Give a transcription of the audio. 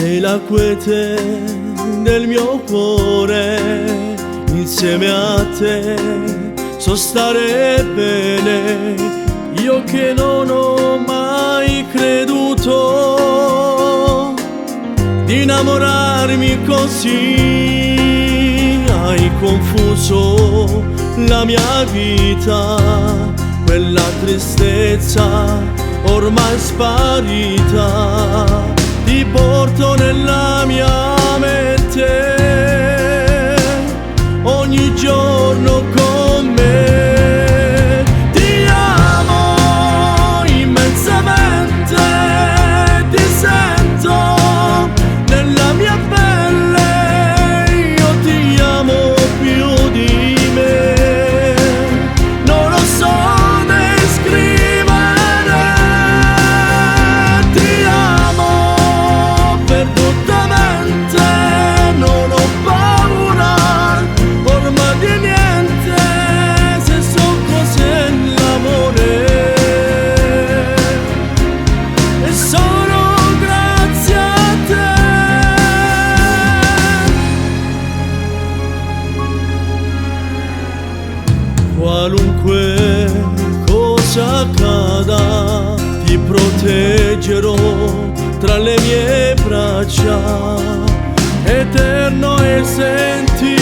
Sei la quiete del mio cuore, insieme a te so stare bene. Io che non ho mai creduto di innamorarmi così, hai confuso la mia vita, quella tristezza ormai sparita. Ti porto nella mia mente ogni giorno con me. Ti amo immensamente, ti sento nella mia pelle, io ti amo più di me. Non lo so descrivere, ti amo perdutamente, non ho paura ormai di niente, se so cos'è l'amore. E solo grazie a te. Qualunque cosa accada, ti proteggerò tra le mie braccia, eterno e senti